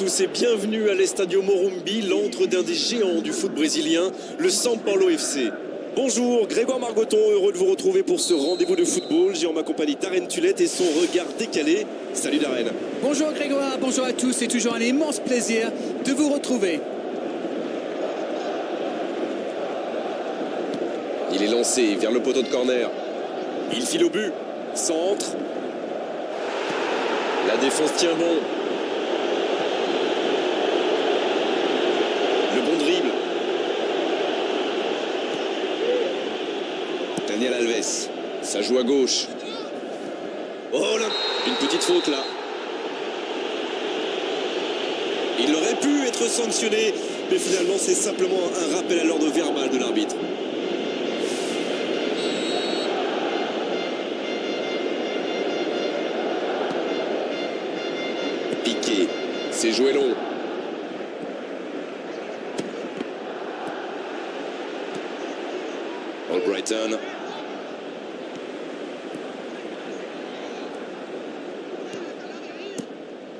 tous et bienvenue à l'Estadio Morumbi, l'antre d'un des géants du foot brésilien, le São Paulo FC. Bonjour, Grégoire Margoton, heureux de vous retrouver pour ce rendez-vous de football. J'ai en ma compagnie Darren Tulette et son regard décalé. Salut Darren. Bonjour Grégoire, bonjour à tous, c'est toujours un immense plaisir de vous retrouver. Il est lancé vers le poteau de corner. Il file au but, centre. La défense tient bon. Le bon dribble. Daniel Alves. Ça joue à gauche. Oh là, une petite faute là. Il aurait pu être sanctionné, mais finalement c'est simplement un rappel à l'ordre verbal de l'arbitre. Piqué, c'est joué long. Albrighton.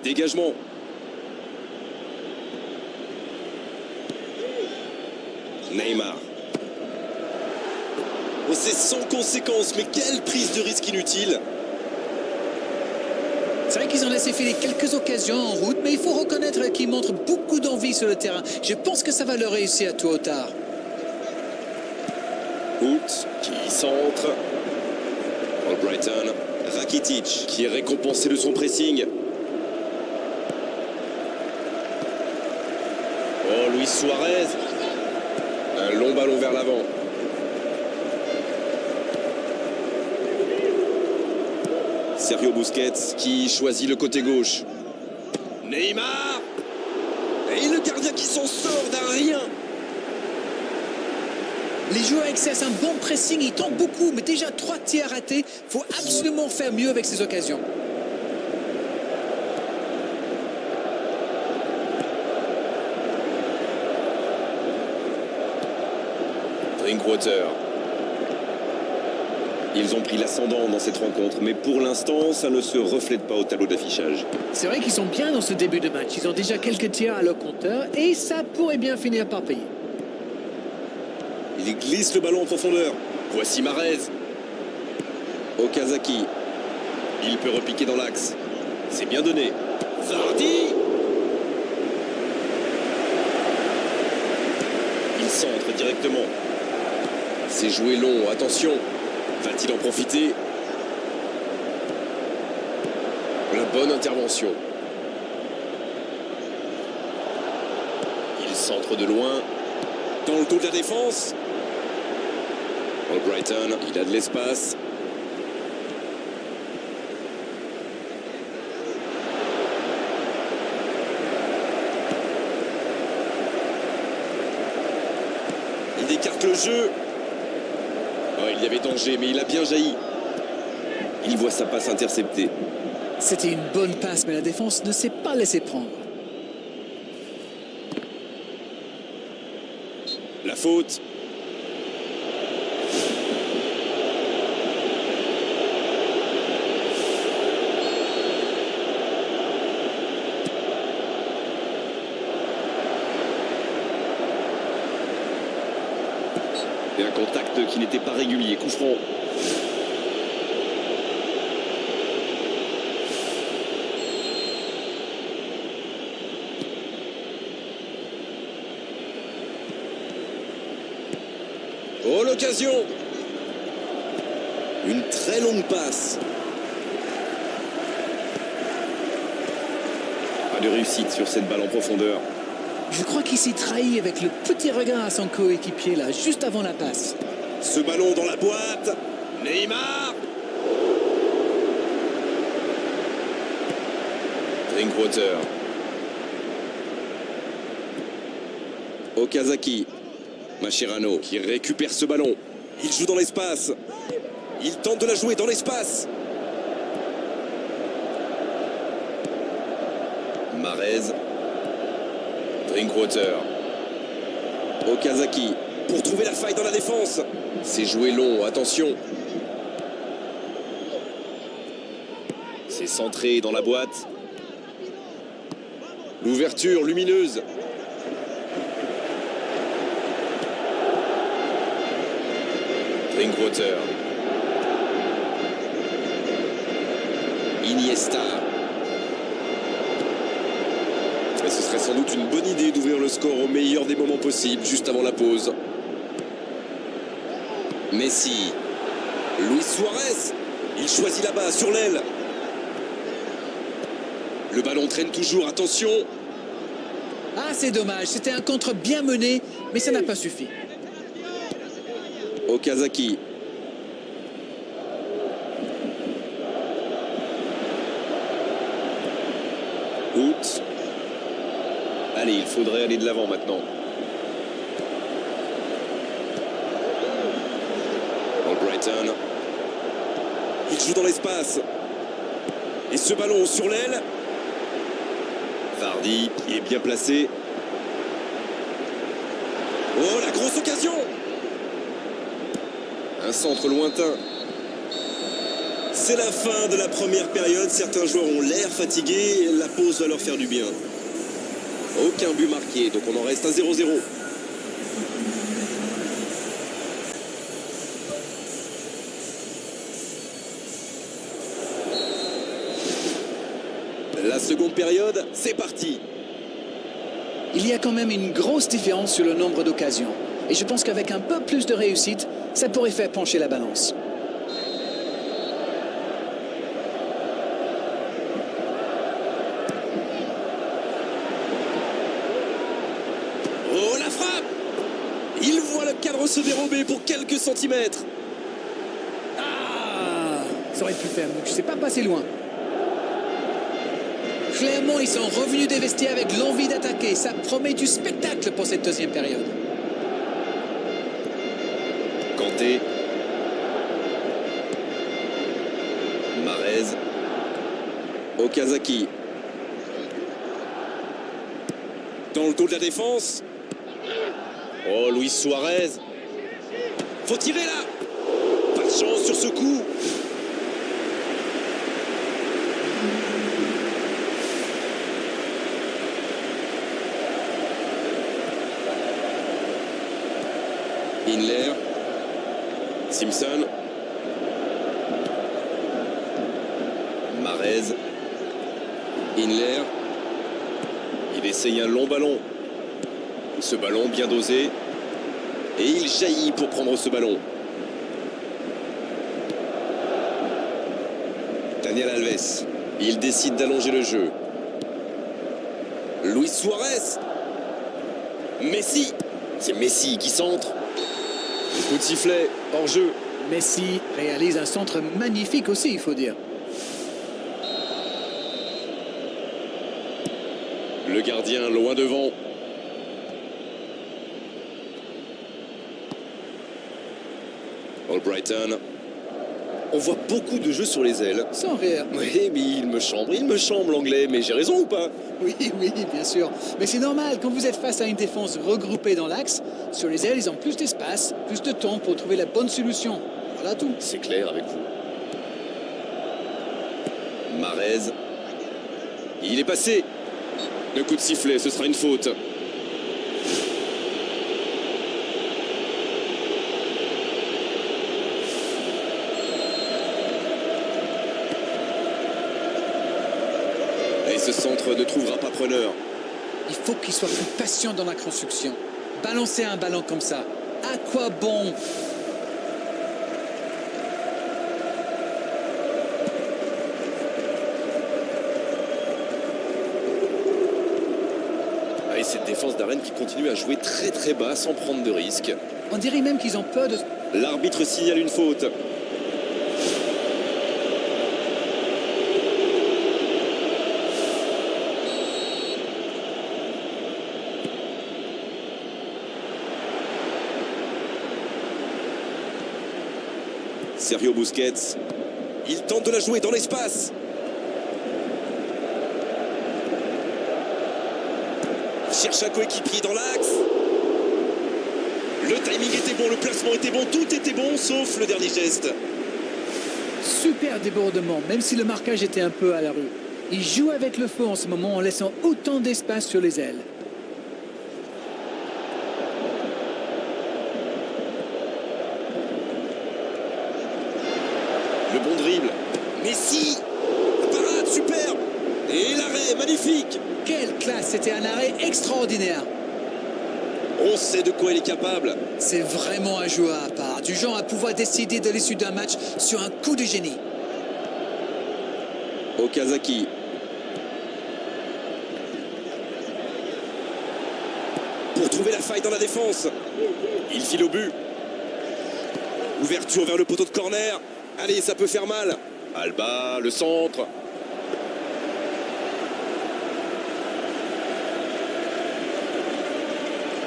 Dégagement. Neymar. Oh, c'est sans conséquence, mais quelle prise de risque inutile. C'est vrai qu'ils ont laissé filer quelques occasions en route, mais il faut reconnaître qu'ils montrent beaucoup d'envie sur le terrain. Je pense que ça va leur réussir tôt ou tard. Hout qui centre. Albrighton. Rakitic qui est récompensé de son pressing. Oh, Luis Suarez. Un long ballon vers l'avant. Sergio Busquets qui choisit le côté gauche. Neymar. Et le gardien qui s'en sort d'un rien. Les joueurs exercent un bon pressing, ils tentent beaucoup, mais déjà 3 tirs ratés. Il faut absolument faire mieux avec ces occasions. Drinkwater. Ils ont pris l'ascendant dans cette rencontre, mais pour l'instant, ça ne se reflète pas au tableau d'affichage. C'est vrai qu'ils sont bien dans ce début de match. Ils ont déjà quelques tirs à leur compteur et ça pourrait bien finir par payer. Il glisse le ballon en profondeur. Voici Mahrez. Okazaki. Il peut repiquer dans l'axe. C'est bien donné. Vardy. Il centre directement. C'est joué long, attention. Va-t-il en profiter? La bonne intervention. Il centre de loin. Dans le dos de la défense. Albrighton, il a de l'espace. Il écarte le jeu. Oh, il y avait danger, mais il a bien jailli. Il voit sa passe interceptée. C'était une bonne passe, mais la défense ne s'est pas laissée prendre. La faute. Et un contact qui n'était pas régulier. Coup franc. Oh, l'occasion! Une très longue passe. Pas de réussite sur cette balle en profondeur. Je crois qu'il s'est trahi avec le petit regard à son coéquipier là, juste avant la passe. Ce ballon dans la boîte. Neymar. Drinkwater. Okazaki. Mascherano qui récupère ce ballon. Il joue dans l'espace. Il tente de la jouer dans l'espace. Mahrez. Drinkwater. Okazaki pour trouver la faille dans la défense. C'est joué long, attention. C'est centré dans la boîte. L'ouverture lumineuse. Drinkwater. Iniesta. Et ce serait sans doute une bonne idée d'ouvrir le score au meilleur des moments possibles, juste avant la pause. Messi. Luis Suarez. Il choisit là-bas, sur l'aile. Le ballon traîne toujours, attention. Ah, c'est dommage, c'était un contre bien mené, mais ça n'a pas suffi. Okazaki. Out. Allez, il faudrait aller de l'avant maintenant. Albrighton. Il joue dans l'espace. Et ce ballon sur l'aile. Vardy, il est bien placé. Oh, la grosse occasion! Un centre lointain. C'est la fin de la première période. Certains joueurs ont l'air fatigués. La pause va leur faire du bien. Aucun but marqué, donc on en reste à 0-0. La seconde période, c'est parti. Il y a quand même une grosse différence sur le nombre d'occasions. Et je pense qu'avec un peu plus de réussite, ça pourrait faire pencher la balance. Oh, la frappe! Il voit le cadre se dérober pour quelques centimètres. Ah, ça aurait pu faire, donc je ne sais pas passer loin. Clairement, ils sont revenus des vestiaires avec l'envie d'attaquer. Ça promet du spectacle pour cette deuxième période. Kanté. Mahrez. Okazaki. Dans le dos de la défense. Oh, Luis Suarez. Faut tirer là. Pas de chance sur ce coup. Inler. Simpson. Mahrez. Inler. Il essaye un long ballon. Ce ballon bien dosé. Et il jaillit pour prendre ce ballon. Daniel Alves. Il décide d'allonger le jeu. Luis Suarez. Messi. C'est Messi qui centre. Coup de sifflet, hors jeu. Messi réalise un centre magnifique aussi, il faut dire. Le gardien loin devant. Albrighton. On voit beaucoup de jeux sur les ailes. Sans rire. Oui, mais il me chambre l'anglais, mais j'ai raison ou pas? Oui, oui, bien sûr. Mais c'est normal, quand vous êtes face à une défense regroupée dans l'axe, sur les ailes, ils ont plus d'espace, plus de temps pour trouver la bonne solution. Voilà tout. C'est clair avec vous. Mahrez. Il est passé. Le coup de sifflet, ce sera une faute. Et ce centre ne trouvera pas preneur. Il faut qu'il soit plus patient dans la construction. Balancer un ballon comme ça, à quoi bon? Et cette défense d'Arène qui continue à jouer très très bas sans prendre de risques. On dirait même qu'ils ont peur de... L'arbitre signale une faute. Sergio Busquets. Il tente de la jouer dans l'espace. Cherche un coéquipier dans l'axe. Le timing était bon, le placement était bon, tout était bon, sauf le dernier geste. Super débordement, même si le marquage était un peu à la rue. Il joue avec le feu en ce moment en laissant autant d'espace sur les ailes. Le bon dribble. Messi. La parade, superbe. Et l'arrêt, magnifique. Quelle classe, c'était un arrêt extraordinaire. On sait de quoi il est capable. C'est vraiment un joueur à part, du genre à pouvoir décider de l'issue d'un match sur un coup de génie. Okazaki. Pour trouver la faille dans la défense. Il file au but. Ouverture vers le poteau de corner. Allez, ça peut faire mal. Alba, le centre.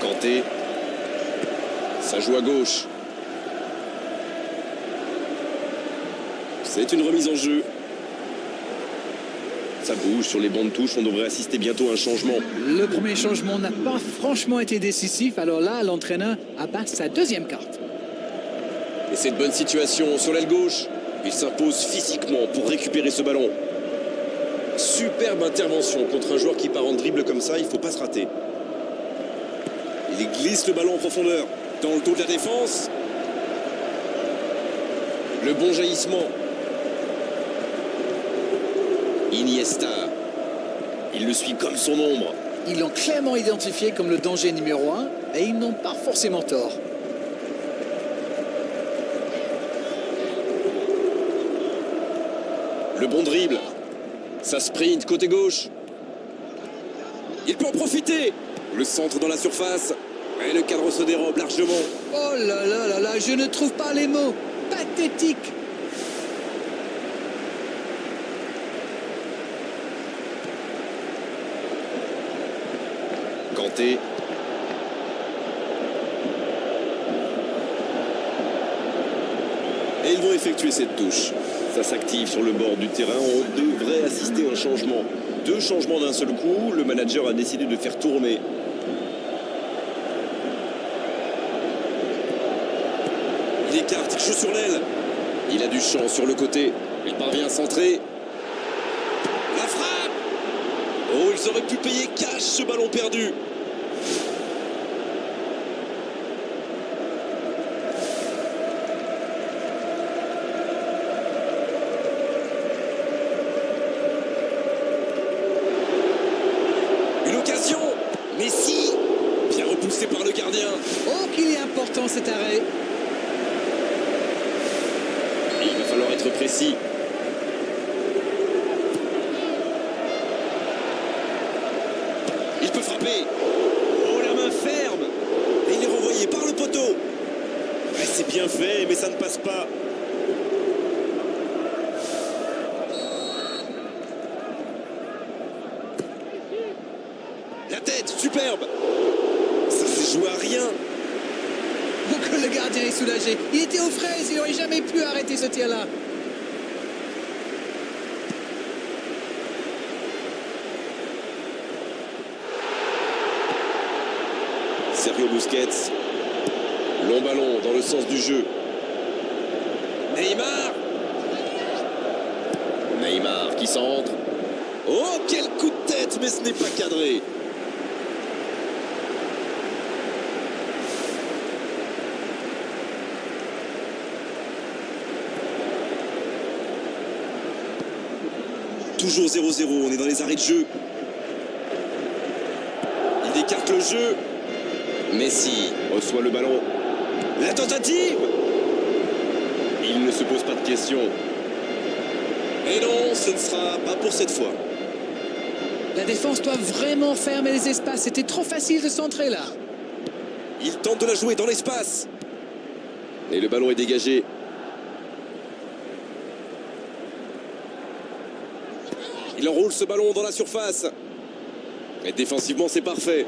Kanté. Ça joue à gauche. C'est une remise en jeu. Ça bouge sur les bancs de touche, on devrait assister bientôt à un changement. Le premier changement n'a pas franchement été décisif, alors là, l'entraîneur abat sa deuxième carte. Et c'est une bonne situation sur l'aile gauche. Il s'impose physiquement pour récupérer ce ballon. Superbe intervention contre un joueur qui part en dribble comme ça, il ne faut pas se rater. Il glisse le ballon en profondeur. Dans le dos de la défense. Le bon jaillissement. Iniesta. Il le suit comme son ombre. Ils l'ont clairement identifié comme le danger numéro 1 et ils n'ont pas forcément tort. Le bon dribble. Ça sprint côté gauche. Il peut en profiter. Le centre dans la surface. Et le cadre se dérobe largement. Oh là là là là, je ne trouve pas les mots. Pathétique. Kanté. Et ils vont effectuer cette touche. Ça s'active sur le bord du terrain. On devrait assister à un changement. Deux changements d'un seul coup. Le manager a décidé de faire tourner. Il écarte, il joue sur l'aile. Il a du champ sur le côté. Il parvient à centrer. La frappe. Oh, ils auraient pu payer cash ce ballon perdu. Une occasion. Messi. Bien repoussé par le gardien. Oh, qu'il est important cet arrêt. Il va falloir être précis. Il peut frapper. Oh, la main ferme. Et il est renvoyé par le poteau. Ouais, c'est bien fait, mais ça ne passe pas. La tête, superbe. Ça s'est joué à rien. Oh, que le gardien est soulagé. Il était aux fraises, il n'aurait jamais pu arrêter ce tir-là. Sergio Busquets. Long ballon dans le sens du jeu. Neymar. Neymar qui centre. Oh, quel coup de tête, mais ce n'est pas cadré. Toujours 0-0, on est dans les arrêts de jeu. Il écarte le jeu. Messi reçoit le ballon. La tentative. Il ne se pose pas de questions. Et non, ce ne sera pas pour cette fois. La défense doit vraiment fermer les espaces. C'était trop facile de centrer là. Il tente de la jouer dans l'espace. Et le ballon est dégagé. Il enroule ce ballon dans la surface. Et défensivement, c'est parfait.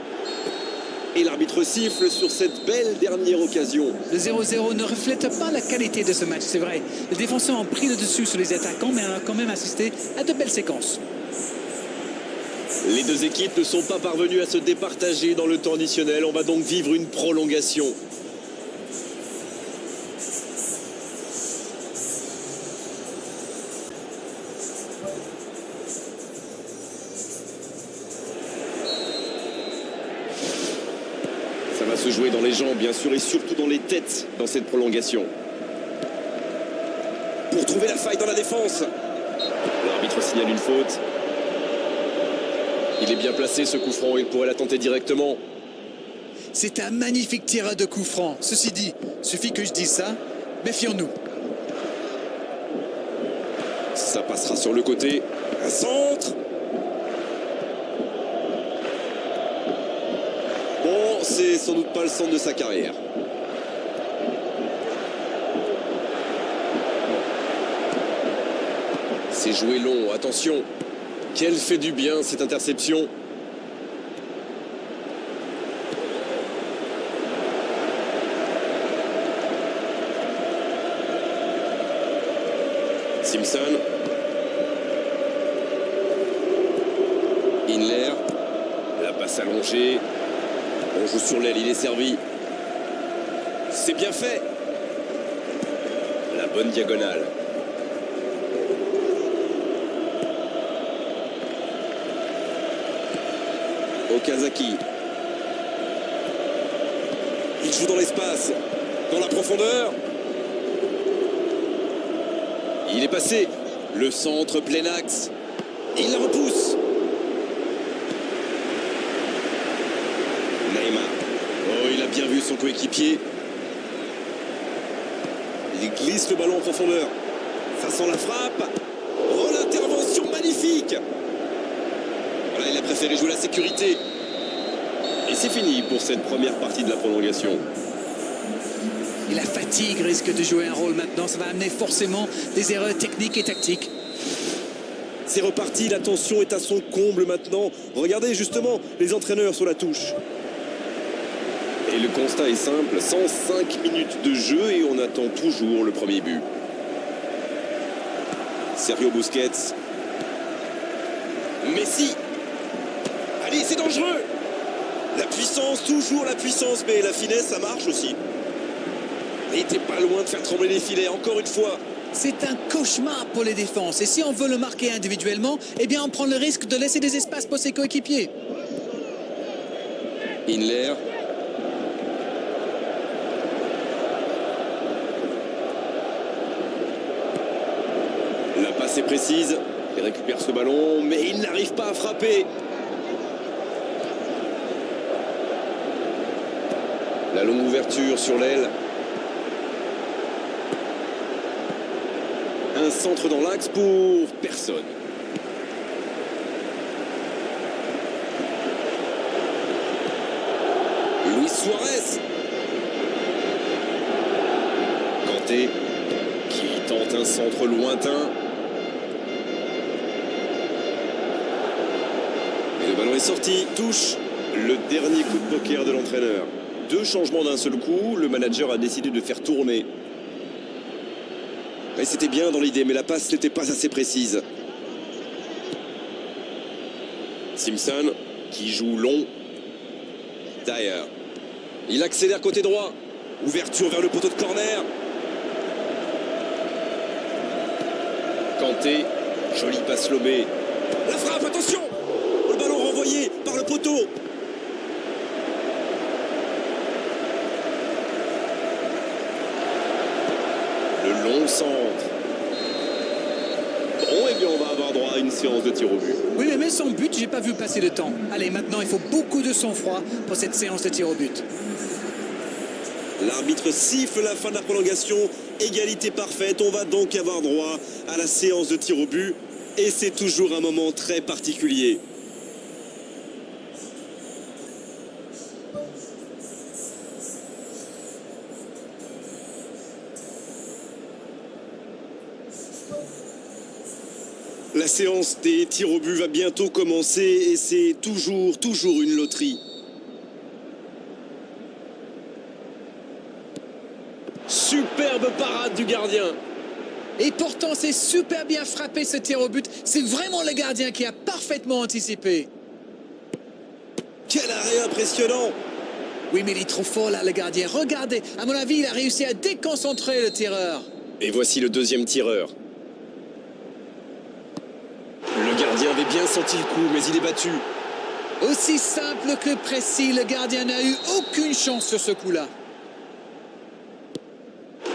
Et l'arbitre siffle sur cette belle dernière occasion. Le 0-0 ne reflète pas la qualité de ce match, c'est vrai. Les défenseurs ont pris le dessus sur les attaquants, mais ont quand même assisté à de belles séquences. Les deux équipes ne sont pas parvenues à se départager dans le temps additionnel. On va donc vivre une prolongation. va se jouer dans les jambes, bien sûr, et surtout dans les têtes dans cette prolongation. Pour trouver la faille dans la défense. L'arbitre signale une faute. Il est bien placé, ce coup franc, il pourrait la tenter directement. C'est un magnifique tireur de coup franc. Ceci dit, suffit que je dise ça, méfions-nous. Ça passera sur le côté. Un centre. Bon, c'est sans doute pas le centre de sa carrière. C'est joué long, attention. Quelle fait du bien cette interception. Simpson. Inler. La passe allongée. On joue sur l'aile, il est servi. C'est bien fait. La bonne diagonale. Okazaki. Il joue dans l'espace, dans la profondeur. Il est passé. Le centre plein axe. Il la repousse. Neymar. Oh, il a bien vu son coéquipier. Il glisse le ballon en profondeur. Ça sent la frappe. Oh, l'intervention magnifique. Voilà, il a préféré jouer la sécurité. Et c'est fini pour cette première partie de la prolongation. Et la fatigue risque de jouer un rôle maintenant. Ça va amener forcément des erreurs techniques et tactiques. C'est reparti, la tension est à son comble maintenant. Regardez justement les entraîneurs sur la touche. Et le constat est simple, 105 minutes de jeu et on attend toujours le premier but. Sergio Busquets. Messi. Allez, c'est dangereux. La puissance, toujours la puissance, mais la finesse, ça marche aussi. Il n'était pas loin de faire trembler les filets, encore une fois. C'est un cauchemar pour les défenses. Et si on veut le marquer individuellement, eh bien on prend le risque de laisser des espaces pour ses coéquipiers. Inler. La passe est précise. Il récupère ce ballon, mais il n'arrive pas à frapper. La longue ouverture sur l'aile. Un centre dans l'axe pour personne. Luis Suarez. Kanté qui tente un centre lointain. Et le ballon est sorti. Touche. Le dernier coup de poker de l'entraîneur. Deux changements d'un seul coup. Le manager a décidé de faire tourner. Et c'était bien dans l'idée, mais la passe n'était pas assez précise. Simpson qui joue long. Dyer. Il accélère côté droit. Ouverture vers le poteau de corner. Kanté. Jolie passe lobée. La frappe, attention. Le ballon renvoyé par le poteau. Le long centre. Bon, eh bien, on va avoir droit à une séance de tir au but. Oui, mais sans but, j'ai pas vu passer le temps. Allez, maintenant, il faut beaucoup de sang-froid pour cette séance de tir au but. L'arbitre siffle la fin de la prolongation. Égalité parfaite. On va donc avoir droit à la séance de tir au but. Et c'est toujours un moment très particulier. La séance des tirs au but va bientôt commencer et c'est toujours une loterie. Superbe parade du gardien. Et pourtant, c'est super bien frappé ce tir au but. C'est vraiment le gardien qui a parfaitement anticipé. Quel arrêt impressionnant. Oui, mais il est trop fort là, le gardien. Regardez, à mon avis, il a réussi à déconcentrer le tireur. Et voici le deuxième tireur. Le gardien avait bien senti le coup, mais il est battu. Aussi simple que précis, le gardien n'a eu aucune chance sur ce coup-là.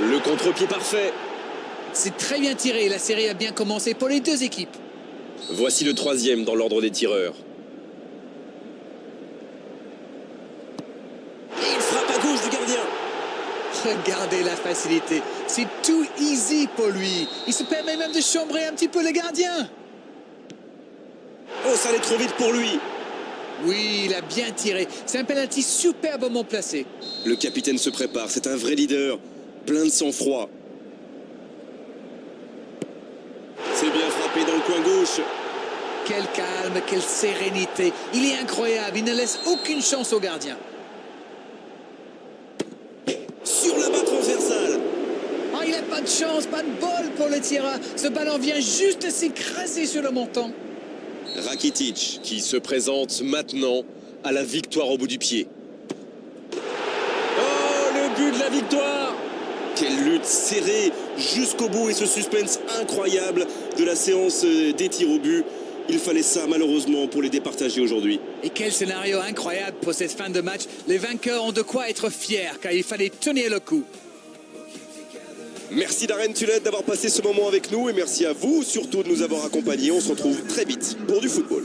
Le contre-pied parfait. C'est très bien tiré, la série a bien commencé pour les deux équipes. Voici le troisième dans l'ordre des tireurs. Il frappe à gauche du gardien. Regardez la facilité, c'est too easy pour lui. Il se permet même de chambrer un petit peu le gardien. Oh, ça allait trop vite pour lui. Oui, il a bien tiré. C'est un penalty superbement placé. Le capitaine se prépare, c'est un vrai leader, plein de sang-froid. C'est bien frappé dans le coin gauche. Quel calme, quelle sérénité. Il est incroyable, il ne laisse aucune chance au gardien. Sur la barre transversale. Oh, il n'a pas de chance, pas de bol pour le tireur. Ce ballon vient juste s'écraser sur le montant. Rakitic qui se présente maintenant à la victoire au bout du pied. Oh, le but de la victoire! Quelle lutte serrée jusqu'au bout et ce suspense incroyable de la séance des tirs au but. Il fallait ça malheureusement pour les départager aujourd'hui. Et quel scénario incroyable pour cette fin de match. Les vainqueurs ont de quoi être fiers car il fallait tenir le coup. Merci Darren Tulette d'avoir passé ce moment avec nous et merci à vous surtout de nous avoir accompagnés. On se retrouve très vite pour du football.